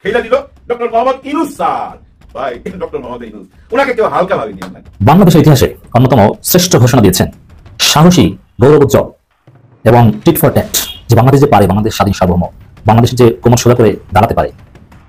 খেলা দিল doctor Mohammad Yunus sir. ভাই ডক্টর মোহাম্মদ ইউনূস ওনাকে কেউ হালকা ভাবে নিয়ে না। বাংলাদেশের ইতিহাসে অন্যতম শ্রেষ্ঠ ঘোষণা দিয়েছেন সাহসী, গৌরবোজ্জ্বল এবং টিট ফর ট্যাট, যে বাংলাদেশ যে পারে, বাংলাদেশ স্বাধীন সার্বভৌম, বাংলাদেশের যে কোমর সোজা করে দাঁড়াতে পারে,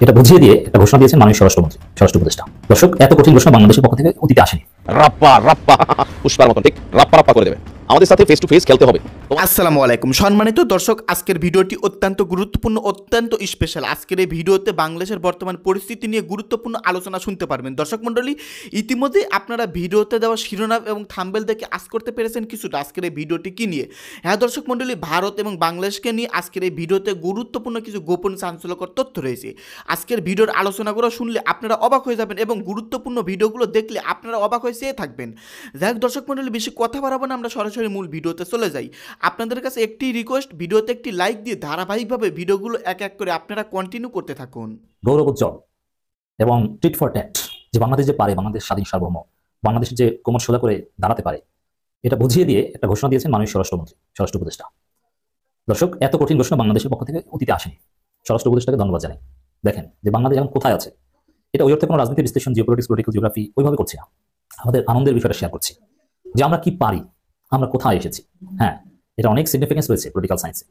এটা বুঝিয়ে দিয়ে একটা ঘোষণা দিয়েছেন মাননীয় স্বরাষ্ট্রমন্ত্রী, স্বরাষ্ট্র উপদেষ্টা। দর্শক, এত কঠিন ঘোষণা বাংলাদেশের পক্ষ থেকে অতীতে আসেনি। রাপ্পা রাপ্পা পুষ্পার মতন ঠিক রাপ্পা রাপ্পা করে দেবে। আমাদের সাথে ফেস টু ফেস খেলতে হবে। আসসালামু আলাইকুম সম্মানিত দর্শক, আজকের ভিডিওটি অত্যন্ত গুরুত্বপূর্ণ, অত্যন্ত স্পেশাল। আজকের এই ভিডিওতে বাংলাদেশের বর্তমান পরিস্থিতি নিয়ে গুরুত্বপূর্ণ আলোচনা শুনতে পারবেন। দর্শক মণ্ডলী, ইতিমধ্যে আপনারা ভিডিওতে দেওয়া শিরোনাম এবং থাম্বনেল দেখে আজ করতে পেরেছেন কিছুটা আজকের এই ভিডিওটি কি নিয়ে। হ্যাঁ দর্শক মণ্ডলী, ভারত এবং বাংলাদেশকে নিয়ে আজকের এই ভিডিওতে গুরুত্বপূর্ণ কিছু গোপন চাঞ্চল্যকর তথ্য রয়েছে। আজকের ভিডিওর আলোচনাগুলো শুনলে আপনারা অবাক হয়ে যাবেন এবং গুরুত্বপূর্ণ ভিডিওগুলো দেখলে আপনারা অবাক হয়ে চেয়ে থাকবেন। যাই হোক দর্শক মণ্ডলী, বেশি কথা বাড়াবো না, আমরা সরাসরি মূল ভিডিওতে চলে যাই। আপনাদের কাছে একটি রিকোয়েস্ট, ভিডিওতে একটি লাইক দিয়ে ধারাবাহিকভাবে ভিডিওগুলো এক এক করে আপনারা কন্টিনিউ করতে থাকুন। গৌরবোজ্জ্বল এবং টিট ফর ট্যাট, যে বাংলাদেশ যে পারে, বাংলাদেশ স্বাধীন সার্বভৌম, বাংলাদেশের যে কোমর সোজা করে দাঁড়াতে পারে, এটা বুঝিয়ে দিয়ে একটা ঘোষণা দিয়েছেন মাননীয় স্বরাষ্ট্রমন্ত্রী, স্বরাষ্ট্র উপদেষ্টা। দর্শক, এত কঠিন ঘোষণা বাংলাদেশের পক্ষ থেকে অতীতে আসেনি। স্বরাষ্ট্র উপদেষ্টাকে ধন্যবাদ জানাই। দেখেন যে বাংলাদেশ এখন কোথায় আছে, এটা ওই অর্থে কোনো রাজনীতি বিশ্লেষণ, জিওপলিটিক্স, পলিটিক্যাল জিওগ্রাফি ওইভাবে করছি না। আমাদের আনন্দের বিষয়টা শেয়ার করছি যে আমরা কি পারি, আমরা কোথায় এসেছি। হ্যাঁ, এটা অনেক সিগনিফিকেন্স রয়েছে পলিটিক্যাল সায়েন্সে।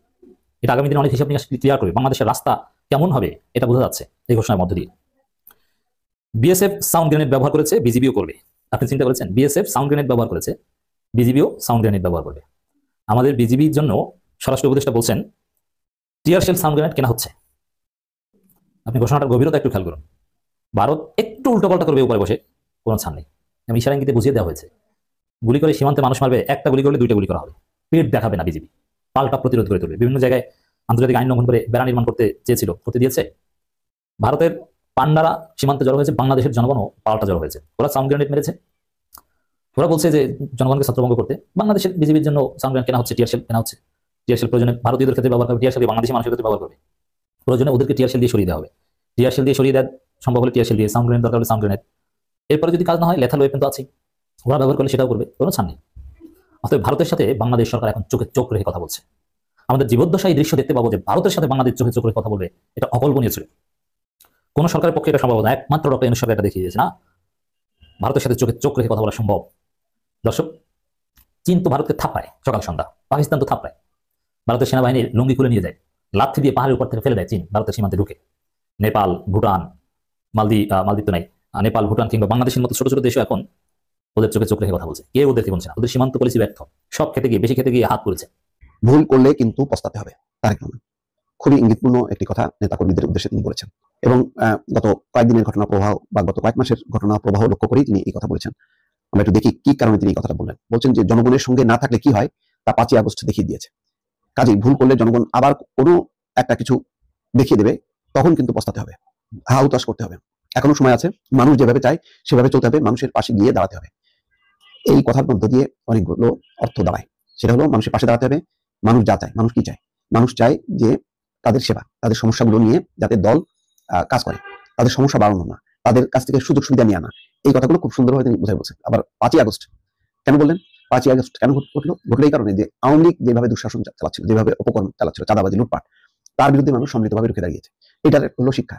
এটা আগামী দিনে অনেক হিসাব নিকাশ ক্লিয়ার করবে। বাংলাদেশের রাস্তা কেমন হবে এটা বোঝা যাচ্ছে এই ঘোষণার মধ্য দিয়ে। বিএসএফ সাউন্ড গ্রেনেড ব্যবহার করেছে, বিজিবিও করবে। আপনি চিন্তা করেছেন, বিএসএফ সাউন্ড গ্রেনেড ব্যবহার করেছে, বিজিবিও সাউন্ড গ্রেনেড ব্যবহার করবে। আমাদের বিজিবির জন্য স্বরাষ্ট্র উপদেষ্টা বলছেন টিয়ার শেল সাউন্ড গ্রেনেড কেনা হচ্ছে। আপনি ঘোষণাটার গভীরতা একটু খেয়াল করুন। ভারত একটু উল্টোপাল্টা করবে উপরে বসে, কোনো ছাড় নেই। আমি ইশারা ইঙ্গিতে বুঝিয়ে দেওয়া হয়েছে, গুলি করে সীমান্তে মানুষ মারবে, একটা গুলি করলে দুইটা গুলি করা হবে। পেট দেখাবে না বিজিবি, পাল্টা প্রতিরোধ করে তুলবে। বিভিন্ন জায়গায় আন্তর্জাতিক আইন লঙ্ঘন করে বেড়া নির্মাণ করতে চেয়েছিল, করতে দিয়েছে। ভারতের পান্ডারা সীমান্তে জড়ো হয়েছে, বাংলাদেশের জনগণও পাল্টা জড়ো হয়েছে। ওরা সাউন্ড গ্রেনেড মেরেছে। ওরা বলছে যে জনগণকে ছত্রভঙ্গ করতে বাংলাদেশের বিজিবির জন্য সাউন্ড গ্রেনেড কেনা হচ্ছে, টিয়ারশেল কেনা হচ্ছে। টিয়ারশেল প্রয়োজনে ভারতীয়দের ক্ষেত্রে ব্যবহার করবে, টিয়ারশেল বাংলাদেশি মানুষের ক্ষেত্রে ব্যবহার করবে। প্রয়োজনে ওদেরকে টিয়ারশেল দিয়ে সরিয়ে দেওয়া হবে। টিয়ারশেল দিয়ে সরিয়ে দেওয়া সম্ভব হলে টিয়ারশেল দিয়ে, সাউন্ড গ্রেনেড দরকার হলে সাউন্ড গ্রেনেড। এরপরে যদি কাজ না হয়, লেথাল ওয়েপন তো আছেই, ওরা ব্যবহার করলে সেটাও করবে, কোনো ছাড় নেই। অতএব ভারতের সাথে বাংলাদেশ সরকার এখন চোখে চোখ রেখে কথা বলছে। আমাদের জীবদ্দশায় এই দৃশ্য দেখতে পাবো যে ভারতের সাথে বাংলাদেশ চোখে চোখ রেখে কথা বলবে, এটা অকল্পনীয় ছিল। কোন সরকারের পক্ষে এটা সম্ভব না, একমাত্র ডক্টর ইউনূস সরকার এটা দেখিয়ে দিয়েছে না, ভারতের সাথে চোখে চোখ রেখে কথা বলা সম্ভব। দর্শক, চীন তো ভারতকে থাপড়ায় সকাল সন্ধ্যা, পাকিস্তান তো থাপড়ায়, ভারতের সেনাবাহিনীর লুঙ্গি খুলে নিয়ে যায়, লাথি দিয়ে পাহাড়ের উপর থেকে ফেলে দেয় চীন ভারতের সীমান্তে ঢুকে। নেপাল, ভুটান, মালদ্বীপ তো নাই, নেপাল, ভুটান কিংবা বাংলাদেশের মতো ছোট ছোট দেশও এখন ওদের চোখে চোখ রেখে কথা বলছে। কেউ ওদেরকে বলছে না, ওদের সীমান্ত পলিসি ব্যর্থ, সব খেতে গিয়ে, বেশি খেতে গিয়ে হাত করেছে। ভুল করলে কিন্তু পস্তাতে হবে। তারেক রহমান খুবই ইঙ্গিতপূর্ণ একটি কথা নেতাকর্মীদের উদ্দেশ্যে তিনি বলেছেন এবং গত কয়েকদিনের ঘটনা প্রবাহ বা গত কয়েক মাসের ঘটনা প্রবাহ লক্ষ্য করেই তিনি এই কথা বলেছেন। আমরা একটু দেখি কি কারণে তিনি এই কথাটা বললেন। বলছেন যে জনগণের সঙ্গে না থাকলে কি হয় তা 5ই আগস্ট দেখিয়ে দিয়েছে। কাজেই ভুল করলে জনগণ আবার কোনো একটা কিছু দেখিয়ে দেবে, তখন কিন্তু পস্তাতে হবে, হা হুতাশ করতে হবে। এখনো সময় আছে, মানুষ যেভাবে চায় সেভাবে চলতে হবে, মানুষের পাশে গিয়ে দাঁড়াতে হবে। এই কথার মধ্য দিয়ে অনেকগুলো অর্থ দাঁড়ায়। সেটা হলো মানুষের পাশে দাঁড়াতে হবে। মানুষ যা চায়, মানুষ কি চায়? মানুষ চায় যে তাদের সেবা, তাদের সমস্যাগুলো নিয়ে যাতে দল কাজ করে, তাদের সমস্যা বাড়ানো না, তাদের কাছ থেকে সুযোগ সুবিধা নিয়ে আনা। এই কথাগুলো খুব সুন্দরভাবে তিনি বুঝাই বলছেন। আবার 5ই আগস্ট কেন বললেন? 5ই আগস্ট কেন ঘটলো? এই কারণে যে আওয়ামী লীগ যেভাবে দুঃশাসন চালাচ্ছিল, যেভাবে অপকর্ম চালাচ্ছিল, চাঁদাবাজি, লুটপাট, তার বিরুদ্ধে মানুষ সম্মিলিতভাবে রুখে দাঁড়িয়েছে। এটার হলো শিক্ষা।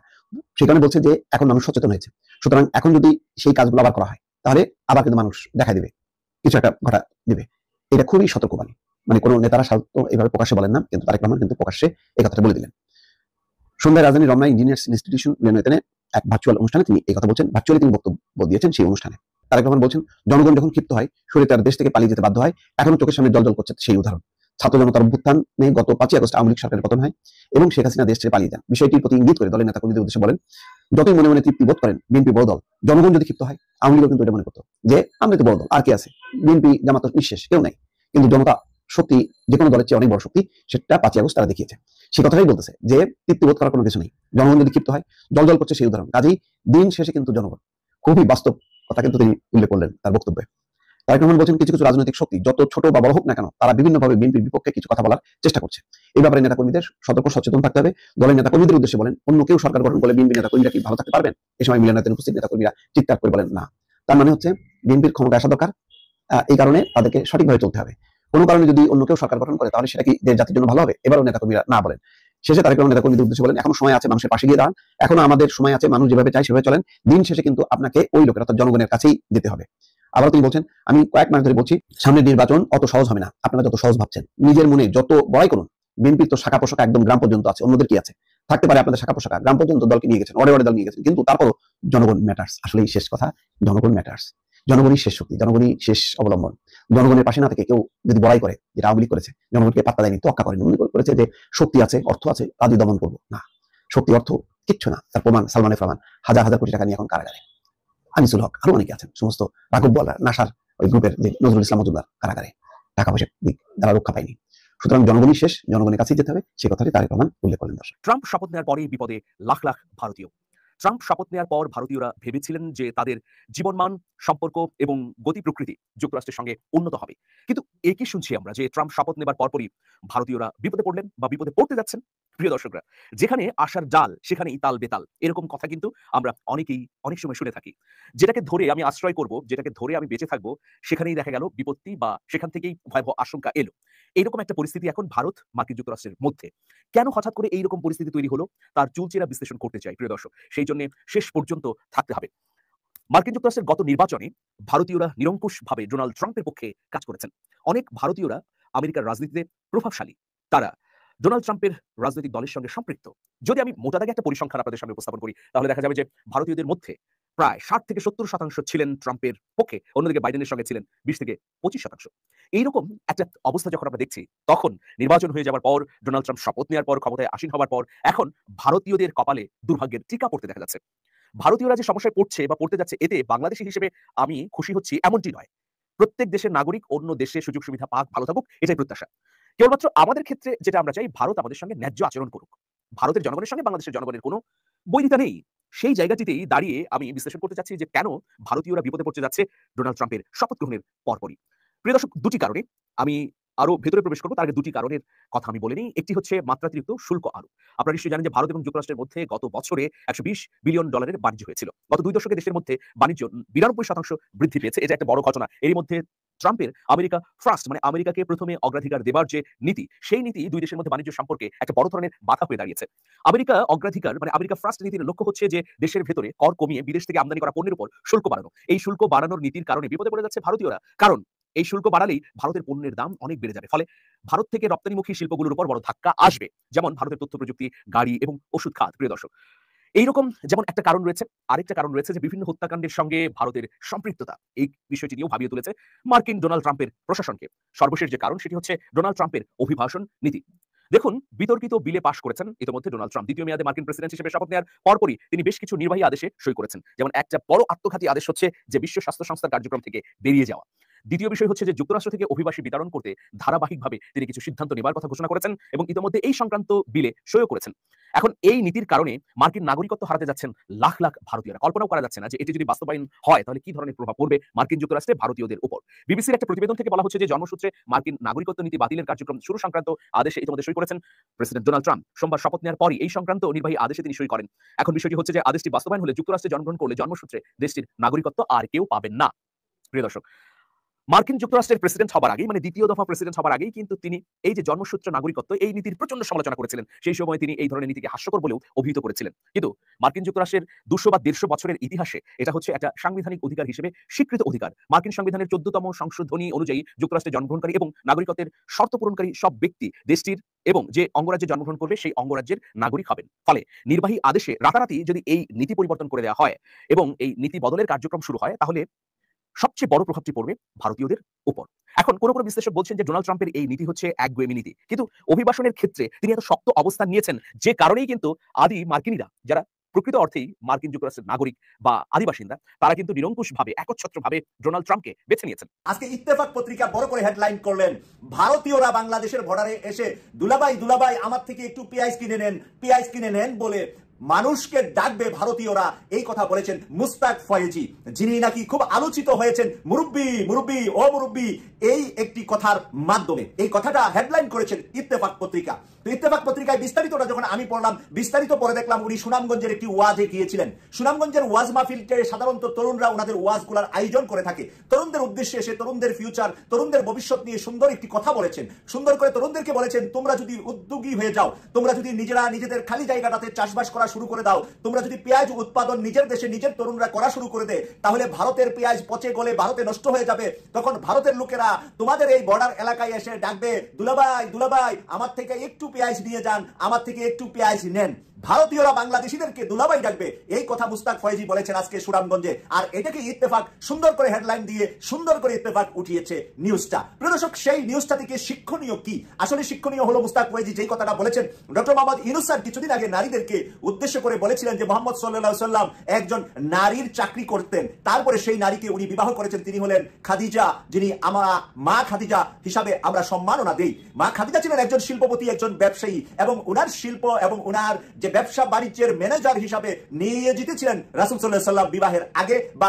সেই কারণে বলছে যে এখন মানুষ সচেতন হয়েছে, সুতরাং এখন যদি সেই কাজগুলো আবার করা হয় তাহলে আবার কিন্তু মানুষ দেখা দেবে, কিছু একটা ঘটা দেবে। এটা খুবই সতর্কবাণী। মানে কোনো নেতারা সাধারণত এইভাবে প্রকাশ্যে বলেন না, কিন্তু তারেক রহমান কিন্তু প্রকাশ্যে এই কথাটা বলে দিলেন। সন্ধ্যায় রাজধানী রমনা ইঞ্জিনিয়ার্স ইনস্টিটিউশন মিলনায়তনে এক ভার্চুয়াল অনুষ্ঠানে তিনি এই কথা বলছেন। ভার্চুয়ালি তিনি বক্তব্য দিয়েছেন সেই অনুষ্ঠানে। তারেক রহমান বলছেন, জনগণ যখন ক্ষিপ্ত হয়, স্বৈরাচার দেশ থেকে পালিয়ে যেতে বাধ্য হয়, এখনো চোখের সামনে জলজল করছে সেই উদাহরণ। ছাত্র জনতার অভ্যুত্থানে গত 5ই আগস্ট আওয়ামী লীগ সরকারের পতন হয় এবং শেখ হাসিনা দেশ ছেড়ে পালিয়ে যান। বিষয়টির প্রতি ইঙ্গিত করে দলের নেতাকর্মীদের উদ্দেশ্যে বলেন, যতই মনে মনে তৃপ্তি বোধ করেন বিএনপি বড় দল, জনগণ যদি ক্ষিপ্ত হয়, আওয়ামী লীগও কিন্তু এটা মনে করতো যে আমরা তো বড় দল, আর কি আছে, বিএনপি জামাত নিঃশেষ, কেউ নাই। কিন্তু জনতা শক্তি যে কোনো দলের চেয়ে অনেক বড় শক্তি, সেটা 5ই আগস্ট তারা দেখিয়েছে। সেই কথাটাই বলতেছে যে তৃপ্তিবোধ করার কোনো কিছু নেই, জনগণ যদি ক্ষিপ্ত হয়, জলজল করছে সেই উদাহরণ। কাজেই দিন শেষে কিন্তু জনগণ, খুবই বাস্তব কথা কিন্তু তিনি উল্লেখ করলেন তার বক্তব্যে। তারেক রহমান বলছেন, কিছু কিছু রাজনৈতিক শক্তি যত ছোট বা বড় হোক না কেন, তারা বিভিন্নভাবে বিএনপির বিপক্ষে কিছু কথা বলার চেষ্টা করছে। এই ব্যাপারে নেতাকর্মীদের সতর্ক সচেতন থাকতে হবে। দলের নেতাকর্মীদের উদ্দেশ্যে বলেন, অন্য কেউ সরকার গঠন করলে বিএনপি নেতাকর্মীরা কি ভালো থাকতে পারবেন? এই সময় মিলনায়তনে উপস্থিত নেতাকর্মীরা চিৎকার করে বলেন না। তার মানে হচ্ছে বিএনপির ক্ষমতা আসা দরকার, এই কারণে তাদেরকে সঠিকভাবে চলতে হবে। কোনো কারণে যদি অন্য কেউ সরকার গঠন করে তাহলে সেটা কি দেশ জাতির জন্য ভালো হবে? এবারও নেতাকর্মীরা না বলেন। শেষে তারেক রহমান নেতাকর্মীদের উদ্দেশ্যে বলেন, এখনো সময় আছে, মানুষের পাশে গিয়ে দাঁড়ান, এখনো আমাদের সময় আছে, মানুষ যেভাবে চাই সেভাবে চলেন, দিন শেষে কিন্তু আপনাকে ওই লোকের অর্থাৎ জনগণের কাছেই যেতে হবে। আবার তিনি বলছেন, আমি কয়েক মাস ধরে বলছি সামনের নির্বাচন অত সহজ হবে না, আপনারা যত সহজ ভাবছেন, নিজের মনে যত বড়াই করুন। বিএনপির তো শাখা পোশাকা একদম গ্রাম পর্যন্ত আছে, অন্যদের কি আছে? থাকতে পারে আপনাদের শাখা পোশাকা, গ্রাম পর্যন্ত দলকে নিয়ে গেছেন, ওয়ার্ডে দল নিয়ে গেছেন, কিন্তু তারপরও জনগণ ম্যাটার্স। আসলেই শেষ কথা, জনগণ ম্যাটার্স। জনগণই শেষ শক্তি, জনগণই শেষ অবলম্বন। জনগণের পাশে না থেকে কেউ যদি বড়াই করে, যেটা আওয়ামী লীগ করেছে, জনগণকে পাত্তা দেয়নি, তোয়াক্কা করেনি, মনে করেছে যে শক্তি আছে, অর্থ আছে, তাদের দমন করবো না। শক্তি অর্থ কিচ্ছু না, তার প্রমাণ সালমান এফ রহমান হাজার হাজার কোটি টাকা নিয়ে এখন কারাগারে, আনিসুল হক আরো অনেকে আছেন, সমস্ত রাঘব বোয়াল নাসার ওই গ্রুপের যে নজরুল ইসলাম মজুমদার কারাগারে, টাকা পয়সা দিক তারা রক্ষা পায়নি। সুতরাং জনগণই শেষ, জনগণের কাছেই যেতে হবে, সে কথাটি তারেক রহমান উল্লেখ করলেন। দর্শক, ট্রাম্প শপথ নেওয়ার পরেই বিপদে লাখ লাখ ভারতীয়। ট্রাম্প শপথ নেওয়ার পর ভারতীয়রা ভেবেছিলেন যে তাদের জীবনমান, সম্পর্ক এবং গতি প্রকৃতি যুক্তরাষ্ট্রের সঙ্গে উন্নত হবে, কিন্তু একই শুনছি আমরা যে ট্রাম্প শপথ নেবার পরপরই ভারতীয়রা বিপদে পড়লেন বা বিপদে পড়তে যাচ্ছেন। প্রিয় দর্শকরা, যেখানে আশার জাল সেখানেই তাল বেতাল, এরকম কথা কিন্তু আমরা অনেকেই অনেক সময় শুনে থাকি। যেটাকে ধরে আমি আশ্রয় করব, যেটাকে ধরে আমি বেঁচে থাকবো, সেখানেই দেখা গেল বিপত্তি বা সেখান থেকেই ভয়াবহ আশঙ্কা এলো। এইরকম একটা পরিস্থিতি এখন ভারত মার্কিন যুক্তরাষ্ট্রের মধ্যে। কেন হঠাৎ করে এইরকম পরিস্থিতি তৈরি হলো তার চুলচেরা বিশ্লেষণ করতে চাই প্রিয় দর্শক, সেই জন্য শেষ পর্যন্ত থাকতে হবে। মার্কিন যুক্তরাষ্ট্রের গত নির্বাচনে ভারতীয়রা নিরঙ্কুশভাবে ডোনাল্ড ট্রাম্পের পক্ষে কাজ করেছেন। অনেক ভারতীয়রা আমেরিকার রাজনীতিতে প্রভাবশালী, তারা ডোনাল্ড ট্রাম্পের রাজনৈতিক দলের সঙ্গে সম্পৃক্ত। যদি আমি মোটা দাগে একটা পরিসংখ্যান আপনাদের সামনে উপস্থাপন করি, তাহলে দেখা যাবে যে ভারতীয়দের মধ্যে প্রায় 60 থেকে 70% ছিলেন ট্রাম্পের পক্ষে, অন্যদিকে বাইডেনের সঙ্গে ছিলেন 20 থেকে 25%। এইরকম একটা অবস্থা যখন আমরা দেখছি, তখন নির্বাচন হয়ে যাওয়ার পর, ডোনাল্ড ট্রাম্প শপথ নেওয়ার পর, ক্ষমতায় আসীন হওয়ার পর, এখন ভারতীয়দের কপালে দুর্ভাগ্যের টিকা পড়তে দেখা যাচ্ছে। ভারতীয়রা যে সমস্যায় পড়ছে বা পড়তে যাচ্ছে, এতে বাংলাদেশী হিসেবে আমি খুশি হচ্ছি এমনটি নয়। প্রত্যেক দেশের নাগরিক অন্য দেশে সুযোগ সুবিধা পাক, ভালো থাকুক, এটাই প্রত্যাশা। কেবলমাত্র আমাদের ক্ষেত্রে যেটা আমরা চাই, ভারত আমাদের সঙ্গে ন্যায্য আচরণ করুক। ভারতের জনগণের সঙ্গে বাংলাদেশের জনগণের কোনো বৈরিতা নেই। সেই জায়গাটিতেই দাঁড়িয়ে আমি বিশ্লেষণ করতে চাচ্ছি যে কেন ভারতীয়রা বিপদে পড়তে যাচ্ছে ডোনাল্ড ট্রাম্পের শপথ গ্রহণের পরপরই। প্রিয় দর্শক, দুটি কারণে আমি আরো ভেতরে প্রবেশ করবো, তার আগে দুটি কারণের কথা আমি বলে নিই। একটি হচ্ছে মাত্রাতিরিক্ত শুল্ক আরোপ। আপনারা নিশ্চয়ই জানেন যে ভারত এবং যুক্তরাষ্ট্রের মধ্যে গত বছরে $120 বিলিয়ন বাণিজ্য হয়েছিল। গত 2 দশকে দেশের মধ্যে বাণিজ্য 92% বৃদ্ধি পেয়েছে। এটা একটা বড় ঘটনা। এরই মধ্যে ট্রাম্পের আমেরিকা ফার্স্ট, মানে আমেরিকাকে প্রথমে অগ্রাধিকার দেবার যে নীতি, সেই নীতি দুই দেশের মধ্যে বাণিজ্য সম্পর্কে একটা বড় ধরনের বাধা হয়ে দাঁড়িয়েছে। আমেরিকা অগ্রাধিকার মানে আমেরিকা ফার্স্ট নীতির লক্ষ্য হচ্ছে যে দেশের ভেতরে কর কমিয়ে বিদেশ থেকে আমদানি করা পণ্যের উপর শুল্ক বাড়ানো। এই শুল্ক বাড়ানোর নীতির কারণে বিপদে পড়ে যাচ্ছে ভারতীয়রা, কারণ এই শুল্ক বাড়ালেই ভারতের পণ্যের দাম অনেক বেড়ে যাবে। ফলে ভারত থেকে রপ্তানিমুখী শিল্পগুলোর উপর বড় ধাক্কা আসবে, যেমন ভারতের তথ্য প্রযুক্তি, গাড়ি এবং ওষুধ খাত। প্রিয় দর্শক, এইরকম যেমন একটা কারণ রয়েছে, আরেকটা কারণ রয়েছে যে বিভিন্ন হত্যাকাণ্ডের সঙ্গে ভারতের সম্পৃক্ততা। এই বিষয়টি নিয়েও ভাবিয়ে তুলেছে মার্কিন ডোনাল্ড ট্রাম্পের প্রশাসনকে। সর্বশেষ যে কারণ, সেটি হচ্ছে ডোনাল্ড ট্রাম্পের অভিবাসন নীতি। দেখুন, বিতর্কিত বিলে পাশ করেছেন ইতিমধ্যে ডোনাল্ড ট্রাম্প। দ্বিতীয় মেয়াদে মার্কিন প্রেসিডেন্ট হিসেবে শপথ নেওয়ার পরপরই তিনি বেশ কিছু নির্বাহী আদেশে সই করেছেন। যেমন একটা বড় আত্মঘাতী আদেশ হচ্ছে যে বিশ্ব স্বাস্থ্য সংস্থার কার্যক্রম থেকে বেরিয়ে যাওয়া। দ্বিতীয় বিষয় হচ্ছে যে যুক্তরাষ্ট্র থেকে অভিবাসী বিতরণ করতে ধারাবাহিকভাবে তিনি কিছু সিদ্ধান্ত নেবার কথা ঘোষণা করেছেন এবং ইতিমধ্যে এই সংক্রান্ত বিলে সইও করেছেন। এখন এই নীতির কারণে মার্কিন নাগরিকত্ব হারাতে যাচ্ছেন লাখ লাখ ভারতীয়রা। কল্পনাও করা যাচ্ছে না যে এটি যদি বাস্তবায়ন হয় তাহলে কি ধরনের প্রভাব পড়বে মার্কিন যুক্তরাষ্ট্রে ভারতীয়দের উপর। বিবিসির একটা প্রতিবেদন থেকে বলা হচ্ছে যে জন্মসূত্রে মার্কিন নাগরিকত্ব নীতি বাতিলের কার্যক্রম শুরু সংক্রান্ত আদেশে ইতিমধ্যে সই করেছেন প্রেসিডেন্ট ডোনাল্ড ট্রাম্প। সোমবার শপথ নেওয়ার পরই এই সংক্রান্ত নির্বাহী আদেশে তিনি সই করেন। এখন বিষয়টি হচ্ছে যে আদেশটি বাস্তবায়ন হলে যুক্তরাষ্ট্রে জন্মগ্রহণ করলে জন্মসূত্রে দেশটির নাগরিকত্ব আর কেউ পাবেন না। প্রিয় দর্শক, মার্কিন যুক্তরাষ্ট্রের প্রেসিডেন্ট হবার আগেই, মানে দ্বিতীয় দফা প্রেসিডেন্ট হবার আগেই কিন্তু তিনি এই যে জন্মসূত্র নাগরিকত্ব, এই নীতির প্রচন্ড সমালোচনা করেছিলেন। সেই সময় তিনি এই ধরনের নীতিকে হাস্যকর বলেও অভিহিত করেছিলেন। কিন্তু মার্কিন যুক্তরাষ্ট্রের 200 বা 150 বছরের ইতিহাসে এটা হচ্ছে একটা সাংবিধানিক অধিকার হিসেবে স্বীকৃত অধিকার। মার্কিন সংবিধানের 14তম সংশোধনী অনুযায়ী যুক্তরাষ্ট্রে জন্মগ্রহণকারী এবং নাগরিকত্বের শর্ত পূরণকারী সব ব্যক্তি দেশটির এবং যে অঙ্গরাজ্যে জন্মগ্রহণ করবে সেই অঙ্গরাজ্যের নাগরিক হবেন। ফলে নির্বাহী আদেশে রাতারাতি যদি এই নীতি পরিবর্তন করে দেওয়া হয় এবং এই নীতি বদলের কার্যক্রম শুরু হয়, তাহলে সবচেয়ে বড় প্রভাবটি পড়বে ভারতীয়দের উপর। এখন কোন কোন বিশ্লেষক বলছেন যে ডোনাল্ড ট্রাম্পের এই নীতি হচ্ছে একগুঁয়েমি নীতি, কিন্তু অভিবাসনের ক্ষেত্রে তিনি এত শক্ত অবস্থান নিয়েছেন যে কারণেই কিন্তু আদি মার্কিনীরা, যারা প্রকৃত অর্থেই মার্কিন যুক্তরাষ্ট্রের নাগরিক বা আদিবাসিন্দা, তারা কিন্তু নিরঙ্কুশভাবে একচ্ছত্রভাবে ডোনাল্ড ট্রাম্পকে বেছে নিয়েছেন। আজকে ইত্তেফাক পত্রিকা বড় করে হেডলাইন করলেন, ভারতীয়রা বাংলাদেশের বর্ডারে এসে দুলাভাই আমার থেকে একটু পেঁয়াজ কিনে নেন বলে মানুষকে ডাকবে ভারতীয়রা, এই কথা বলেছেন মুস্তাক ফয়েজি, যিনি নাকি খুব আলোচিত হয়েছেন মুরব্বি মুরব্বি ও মুরব্বি এই একটি কথার মাধ্যমে। এই কথাটা হেডলাইন করেছেন ইত্তেফাক পত্রিকা। তো ইত্তেফাক পত্রিকায় বিস্তারিতটা যখন আমি পড়লাম, বিস্তারিত পরে দেখলাম উনি সুনামগঞ্জের একটি ওয়াজে গিয়েছিলেন। সুনামগঞ্জের ওয়াজ মাহফিলকে সাধারণত তরুণরা ওনাদের ওয়াজগুলোর আয়োজন করে থাকে। তরুণদের উদ্দেশ্যে এসে তরুণদের ফিউচার, তরুণদের ভবিষ্যৎ নিয়ে সুন্দর একটি কথা বলেছেন। সুন্দর করে তরুণদেরকে বলেছেন, তোমরা যদি উদ্যোগী হয়ে যাও, তোমরা যদি নিজেরা নিজেদের খালি জায়গাটাতে চাষবাস করা শুরু করে দাও, তোমরা যদি পেঁয়াজ উৎপাদন নিজের দেশে নিজের তরুণরা করা শুরু করে দেয়, তাহলে ভারতের পেঁয়াজ পচে গলে ভারতে নষ্ট হয়ে যাবে। তখন ভারতের লোকেরা তোমাদের এই বর্ডার এলাকায় এসে ডাকবে, দুলাভাই দুলাভাই আমার থেকে একটু পেঁয়াজ নিয়ে যান, আমার থেকে একটু পেঁয়াজ নেন। ভারতীয়রা বাংলাদেশিদেরকে দুলাভাই ডাকবে, এই কথা মুস্তাক ফয়েজি বলেছেন আজকে সুনামগঞ্জে। আর এটাকে ইত্তেফাক সুন্দর করে হেডলাইন দিয়ে সুন্দর করে ইত্তেফাক উঠিয়েছে নিউজটা। প্রিয় দর্শক, সেই নিউজটা থেকে শিক্ষণীয় কি? আসলে শিক্ষণীয় হলো মুস্তাক ফয়েজি যেই কথাটা বলেছেন, ডক্টর মোহাম্মদ ইউনূস স্যার কিছুদিন আগে নারীদেরকে উদ্দেশ্য করে বলেছিলেন যে মোহাম্মদ সাল্লাল্লাহু আলাইহি ওয়াসাল্লাম একজন নারীর চাকরি করতেন, তারপরে সেই নারীকে উনি বিবাহ করেছেন, তিনি হলেন খাদিজা, যিনি আমরা মা খাদিজা হিসাবে আমরা সম্মাননা দেই। মা খাদিজা ছিলেন একজন শিল্পপতি, একজন ব্যবসায়ী, এবং উনার শিল্প এবং উনার যে ব্যবসা বাণিজ্যের ম্যানেজার হিসাবে নিয়োজিত ছিলেন রাসূল সাল্লাল্লাহু আলাইহি ওয়াসাল্লাম বিবাহের আগে, বা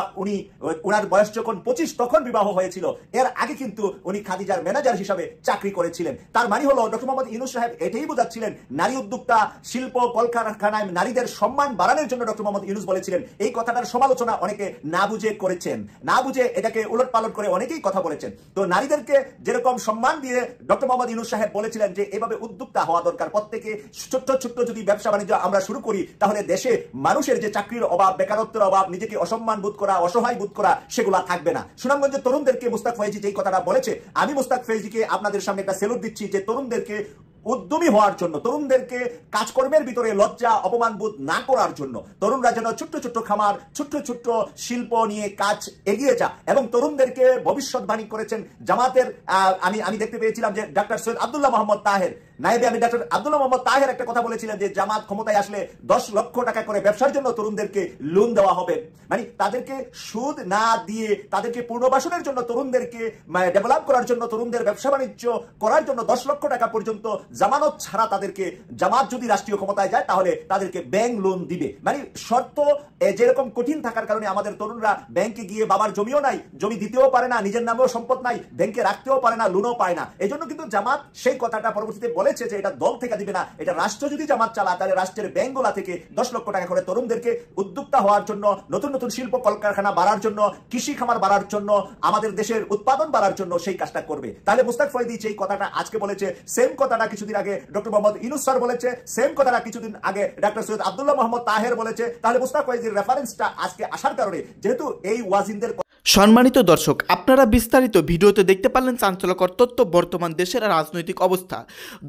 উনার বয়স যখন 25 তখন বিবাহ হয়েছিল। এর আগে কিন্তু উনি খাদিজার ম্যানেজার হিসাবে চাকরি করেছিলেন। তার মানে হলো ডক্টর মোহাম্মদ ইউনূস সাহেব এটাই বোঝাচ্ছিলেন, নারী উদ্যোক্তা, শিল্প কলকারখানায় নারীদের সম্মান বাড়ানোর জন্য ডক্টর মোহাম্মদ ইউনূস বলেছিলেন। এই কথাটার সমালোচনা অনেকে না বুঝে করেছেন, না বুঝে এটাকে উলট পালট করে অনেকেই কথা বলেছেন। তো নারীদেরকে যেরকম সম্মান দিয়ে ডক্টর মোহাম্মদ ইউনূস সাহেব বলেছিলেন যে এভাবে উদ্যোক্তা হওয়া দরকার, প্রত্যেকে ছোট্ট ছোট্ট যদি ব্যবসা বাণিজ্য আমরা শুরু করি, তাহলে দেশে মানুষের যে চাকরির অভাব, বেকারত্বের অভাব, নিজেকে অসম্মান বোধ করা, অসহায় বোধ করা, সেগুলা থাকবে না। সুনামগঞ্জের তরুণদেরকে মুস্তাক ফয়েজি যেই কথাটা বলেছে, আমি মুস্তাক ফয়েজিকে আপনাদের সামনে একটা সেলুট দিচ্ছি যে তরুণদেরকে উদ্যমী হওয়ার জন্য, তরুণদেরকে কাজকর্মের ভিতরে লজ্জা অপমান বোধ না করার জন্য, তরুণরা যেন ছোট্ট ছোট্ট খামার, ছোট্ট ছোট্ট শিল্প নিয়ে কাজ এগিয়ে যা, এবং তরুণদেরকে ভবিষ্যৎবাণী করেছেন জামাতের। আমি দেখতে পেয়েছিলাম যে ডাক্তার সৈয়দ আব্দুল্লাহ মোহাম্মদ তাহের নায়েবে আমি ডাক্তার আব্দুল্লাহ মোহাম্মদ তাহের একটা কথা বলেছিলেন যে জামাত ক্ষমতায় আসলে 10 লক্ষ টাকা করে ব্যবসার জন্য তরুণদেরকে লোন দেওয়া হবে। মানে তাদেরকে সুদ না দিয়ে তাদেরকে পুনর্বাসনের জন্য, তরুণদেরকে ডেভেলপ করার জন্য, তরুণদের ব্যবসা বাণিজ্য করার জন্য 10 লক্ষ টাকা পর্যন্ত জামানত ছাড়া তাদেরকে, জামাত যদি রাষ্ট্রীয় ক্ষমতায় যায় তাহলে তাদেরকে ব্যাংক লোন দিবে। মানে শর্ত যেরকম কঠিন থাকার কারণে আমাদের তরুণরা ব্যাংকে গিয়ে, বাবার জমিও নাই, জমি দিতেও পারে না, নিজের নামেও সম্পদ নাই, ব্যাংকে রাখতেও পারে না, লোনও পায় না। এই জন্য কিন্তু জামাত সেই কথাটা পরবর্তীতে বলেছে যে এটা দল থেকে দিবে না, এটা রাষ্ট্র যদি জামাত চালায় তাহলে রাষ্ট্রের ব্যাংকগুলা থেকে 10 লক্ষ টাকা করে তরুণদেরকে উদ্যোক্তা হওয়ার জন্য, নতুন নতুন শিল্প কলকারখানা বাড়ার জন্য, কৃষি খামার বাড়ার জন্য, আমাদের দেশের উৎপাদন বাড়ার জন্য সেই কাজটা করবে। তাহলে মুস্তাক ফয়েজি যেই কথাটা আজকে বলেছে, সেম কথাটা কিছুদিন আগে ডক্টর মোহাম্মদ ইউনূস স্যার বলেছে, সেম কথাটা কিছুদিন আগে ডাক্তার সৈয়দ আব্দুল্লাহ মোহাম্মদ তাহের বলেছে। তাহলে মুস্তাক ফয়েজির রেফারেন্সটা আজকে আসার কারণে, যেহেতু এই ওয়াজিনদের সম্মানিত দর্শক, আপনারা বিস্তারিত ভিডিওতে দেখতে পারলেন চাঞ্চল্যকর তথ্য, বর্তমান দেশের রাজনৈতিক অবস্থা।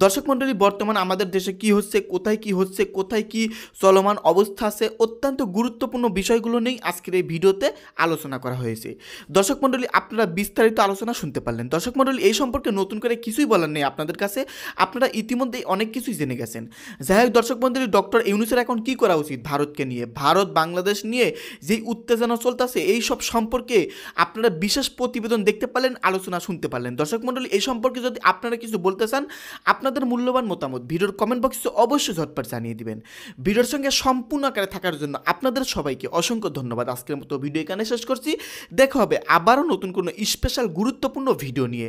দর্শক মণ্ডলী, বর্তমান আমাদের দেশে কি হচ্ছে, কোথায় কি হচ্ছে, কোথায় কি চলমান অবস্থা আছে, অত্যন্ত গুরুত্বপূর্ণ বিষয়গুলো নিয়ে আজকের এই ভিডিওতে আলোচনা করা হয়েছে। দর্শক মণ্ডলী, আপনারা বিস্তারিত আলোচনা শুনতে পারলেন। দর্শক মণ্ডলী, এই সম্পর্কে নতুন করে কিছুই বলার নেই আপনাদের কাছে, আপনারা ইতিমধ্যেই অনেক কিছুই জেনে গেছেন। যাই হোক দর্শক মণ্ডলী, ডক্টর ইউনূসের এখন কি করা উচিত ভারতকে নিয়ে, ভারত বাংলাদেশ নিয়ে যেই উত্তেজনা চলতেছে, এই সব সম্পর্কে আপনারা বিশেষ প্রতিবেদন দেখতে পারলেন, আলোচনা শুনতে পারলেন। দর্শক মণ্ডলী, এই সম্পর্কে যদি আপনারা কিছু বলতে চান, আপনাদের মূল্যবান মতামত ভিডিওর কমেন্ট বক্সে অবশ্যই ঝটপট জানিয়ে দিবেন। ভিডিওর সঙ্গে সম্পূর্ণ আকারে থাকার জন্য আপনাদের সবাইকে অসংখ্য ধন্যবাদ। আজকের মতো ভিডিও এখানে শেষ করছি, দেখা হবে আবারও নতুন কোনো স্পেশাল গুরুত্বপূর্ণ ভিডিও নিয়ে।